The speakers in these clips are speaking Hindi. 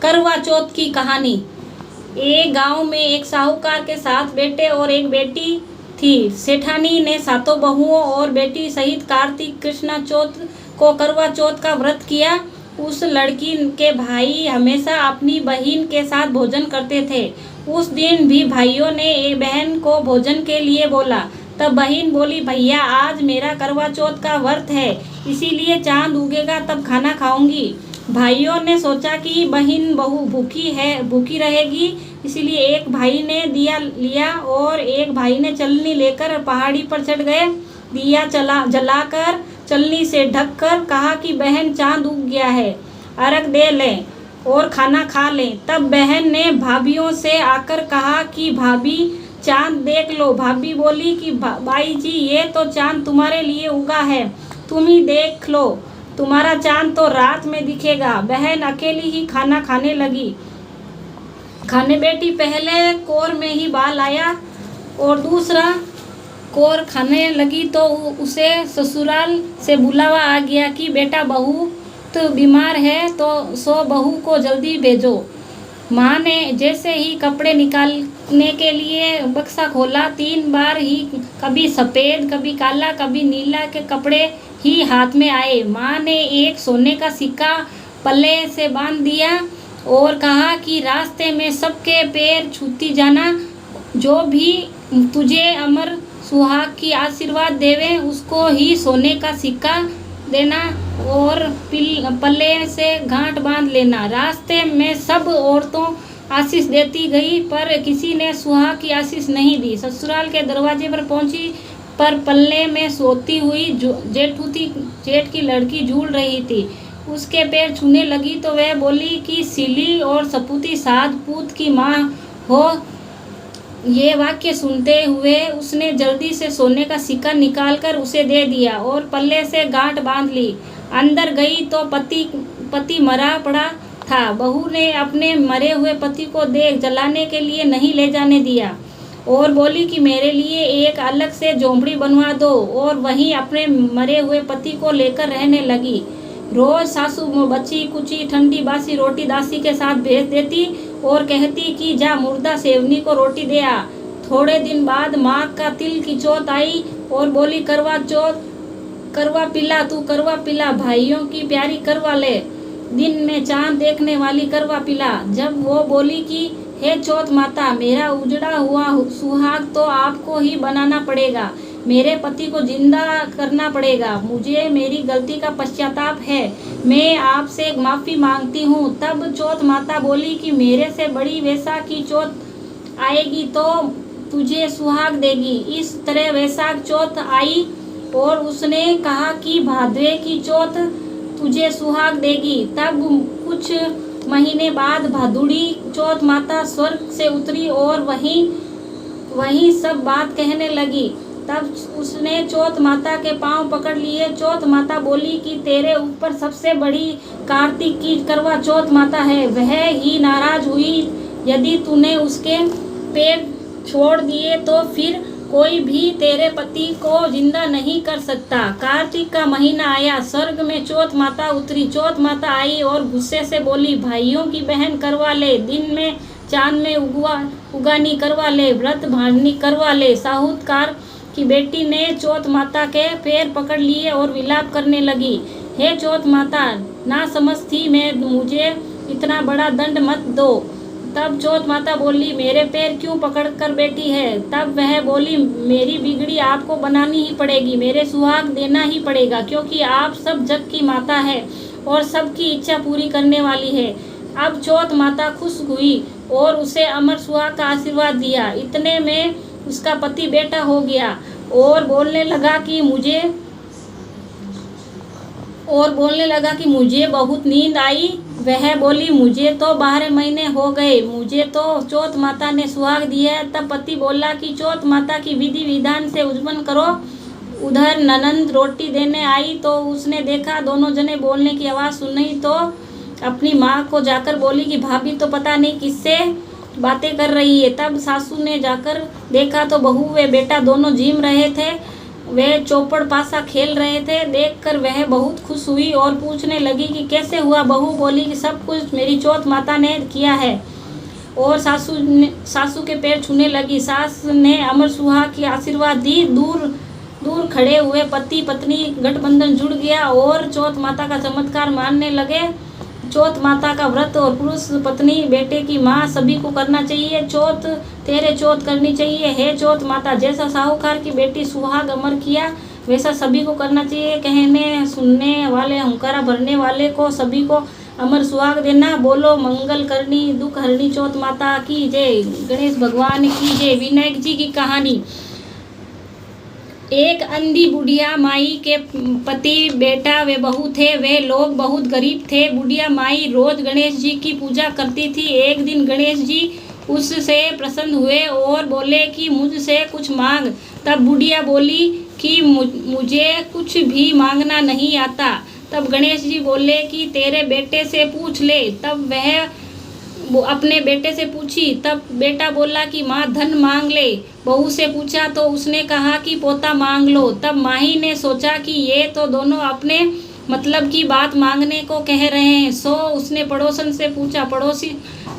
करवा चौथ की कहानी। एक गांव में एक साहूकार के 7 बेटे और एक बेटी थी। सेठानी ने 7 बहुओं और बेटी सहित कार्तिक कृष्ण चौथ को करवा चौथ का व्रत किया। उस लड़की के भाई हमेशा अपनी बहन के साथ भोजन करते थे। उस दिन भी भाइयों ने एक बहन को भोजन के लिए बोला। तब बहन बोली, भैया आज मेरा करवा चौथ का व्रत है, इसीलिए चांद उगेगा तब खाना खाऊंगी। भाइयों ने सोचा कि बहन बहु भूखी रहेगी, इसीलिए एक भाई ने दिया लिया और एक भाई ने चलनी लेकर पहाड़ी पर चढ़ गए। दिया जलाकर चलनी से ढककर कहा कि बहन चांद उग गया है, अर्घ दे लें और खाना खा लें। तब बहन ने भाभीियों से आकर कहा कि भाभी चांद देख लो। भाभी बोली कि बाई जी ये तो चांद तुम्हारे लिए उगा है, तुम ही देख लो, तुम्हारा चांद तो रात में दिखेगा। बहन अकेली ही खाना खाने लगी। खाने बैठी, पहले कोर में ही बाल आया और दूसरा कोर खाने लगी तो उसे ससुराल से बुलावा आ गया कि बेटा बहू तो बीमार है तो सो बहू को जल्दी भेजो। माँ ने जैसे ही कपड़े निकालने के लिए बक्सा खोला, 3 बार ही कभी सफ़ेद कभी काला कभी नीला के कपड़े ही हाथ में आए। माँ ने एक सोने का सिक्का पल्ले से बांध दिया और कहा कि रास्ते में सबके पैर छूती जाना, जो भी तुझे अमर सुहाग की आशीर्वाद देवे उसको ही सोने का सिक्का देना और पल्ले से गांठ बांध लेना। रास्ते में सब औरतों आशीष देती गई पर किसी ने सुहाग की आशीष नहीं दी। ससुराल के दरवाजे पर पहुंची पर पल्ले में सोती हुई जेठ की लड़की झूल रही थी। उसके पैर छूने लगी तो वह बोली कि सिली और सपूती साध पूत की माँ हो। ये वाक्य सुनते हुए उसने जल्दी से सोने का सिक्का निकालकर उसे दे दिया और पल्ले से गांठ बांध ली। अंदर गई तो पति मरा पड़ा था। बहू ने अपने मरे हुए पति को देख जलाने के लिए नहीं ले जाने दिया और बोली कि मेरे लिए एक अलग से झोंपड़ी बनवा दो और वहीं अपने मरे हुए पति को लेकर रहने लगी। रोज सासू बची कुची ठंडी बासी रोटी दासी के साथ भेज देती और कहती कि जा मुर्दा सेवनी को रोटी दे आ। थोड़े दिन बाद माँ का तिल की चौथ आई और बोली करवा चौथ करवा पिला, तू करवा पिला, भाइयों की प्यारी करवा ले, दिन में चांद देखने वाली करवा पिला। जब वो बोली कि हे चौथ माता, मेरा उजड़ा हुआ सुहाग तो आपको ही बनाना पड़ेगा, मेरे पति को जिंदा करना पड़ेगा, मुझे मेरी गलती का पश्चाताप है, मैं आपसे माफ़ी मांगती हूँ। तब चौथ माता बोली कि मेरे से बड़ी वैशाख की चौथ आएगी तो तुझे सुहाग देगी। इस तरह वैशाख चौथ आई और उसने कहा कि भाद्रे की चौथ तुझे सुहाग देगी। तब कुछ महीने बाद भादुड़ी चौथ माता स्वर्ग से उतरी और वहीं सब बात कहने लगी। तब उसने चौथ माता के पांव पकड़ लिए। चौथ माता बोली कि तेरे ऊपर सबसे बड़ी कार्तिक की करवा चौथ माता है, वह ही नाराज हुई यदि तूने उसके पैर छोड़ दिए तो फिर कोई भी तेरे पति को जिंदा नहीं कर सकता। कार्तिक का महीना आया, स्वर्ग में चौथ माता उतरी। चौथ माता आई और गुस्से से बोली, भाइयों की बहन करवा ले, दिन में चांद में उगानी करवा ले, व्रत भांजनी करवा ले। साहूकार की बेटी ने चौथ माता के पैर पकड़ लिए और विलाप करने लगी, हे चौथ माता, ना समझ थी मैं, मुझे इतना बड़ा दंड मत दो। तब चौथ माता बोली, मेरे पैर क्यों पकड़ कर बैठी है? तब वह बोली, मेरी बिगड़ी आपको बनानी ही पड़ेगी, मेरे सुहाग देना ही पड़ेगा, क्योंकि आप सब जग की माता है और सबकी इच्छा पूरी करने वाली है। अब चौथ माता खुश हुई और उसे अमर सुहाग का आशीर्वाद दिया। इतने में उसका पति बेटा हो गया और बोलने लगा कि मुझे बहुत नींद आई। वह बोली, मुझे तो 12 महीने हो गए, मुझे तो चौथ माता ने सुहाग दिया है। तब पति बोला कि चौथ माता की विधि विधान से उज्जवल करो। उधर ननंद रोटी देने आई तो उसने देखा दोनों जने बोलने की आवाज़ सुनी तो अपनी माँ को जाकर बोली कि भाभी तो पता नहीं किससे बातें कर रही है। तब सासू ने जाकर देखा तो बहू व बेटा दोनों झीम रहे थे। वे चौपड़ पासा खेल रहे थे। देखकर वह बहुत खुश हुई और पूछने लगी कि कैसे हुआ। बहू बोली कि सब कुछ मेरी चौथ माता ने किया है, और सासू के पैर छूने लगी। सास ने अमर सुहा की आशीर्वाद दी। दूर दूर खड़े हुए पति पत्नी गठबंधन जुड़ गया और चौथ माता का चमत्कार मानने लगे। चौथ माता का व्रत और पुरुष पत्नी बेटे की माँ सभी को करना चाहिए। चौथ तेरे चौथ करनी चाहिए हे चौथ माता। जैसा साहूकार की बेटी सुहाग अमर किया वैसा सभी को करना चाहिए। कहने सुनने वाले हुंकारा भरने वाले को सभी को अमर सुहाग देना। बोलो मंगल करनी दुख हरणी चौथ माता की जय। गणेश भगवान की जय। विनायक जी की कहानी। एक अंधी बुढ़िया माई के पति बेटा वे बहू थे। वे लोग बहुत गरीब थे। बुढ़िया माई रोज गणेश जी की पूजा करती थी। एक दिन गणेश जी उससे प्रसन्न हुए और बोले कि मुझसे कुछ मांग। तब बुढ़िया बोली कि मुझे कुछ भी मांगना नहीं आता। तब गणेश जी बोले कि तेरे बेटे से पूछ ले। तब वह अपने बेटे से पूछी। तब बेटा बोला कि माँ धन मांग ले। बहू से पूछा तो उसने कहा कि पोता मांग लो। तब माही ने सोचा कि ये तो दोनों अपने मतलब की बात मांगने को कह रहे हैं, सो उसने पड़ोसन से पूछा। पड़ोसी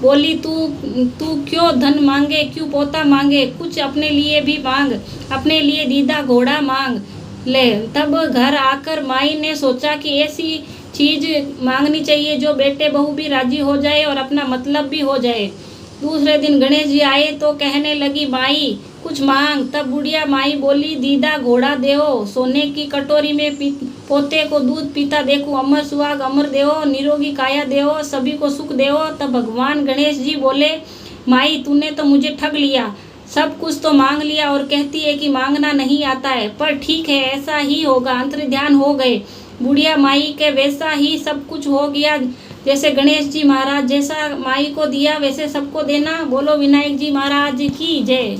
बोली तू क्यों धन मांगे, क्यों पोता मांगे, कुछ अपने लिए भी मांग, अपने लिए दीदा घोड़ा मांग ले। तब घर आकर माई ने सोचा कि ऐसी चीज मांगनी चाहिए जो बेटे बहू भी राजी हो जाए और अपना मतलब भी हो जाए। दूसरे दिन गणेश जी आए तो कहने लगी माई कुछ मांग। तब बुढ़िया माई बोली दीदा घोड़ा देओ, सोने की कटोरी में पोते को दूध पीता देखूं, अमर सुहाग अमर देओ, निरोगी काया देओ, सभी को सुख देओ। तब भगवान गणेश जी बोले माई तूने तो मुझे ठग लिया, सब कुछ तो मांग लिया और कहती है कि मांगना नहीं आता है। पर ठीक है ऐसा ही होगा। अंतर्ध्यान हो गए बुढ़िया माई के, वैसा ही सब कुछ हो गया जैसे गणेश जी महाराज जैसा माई को दिया वैसे सबको देना। बोलो विनायक जी महाराज की जय।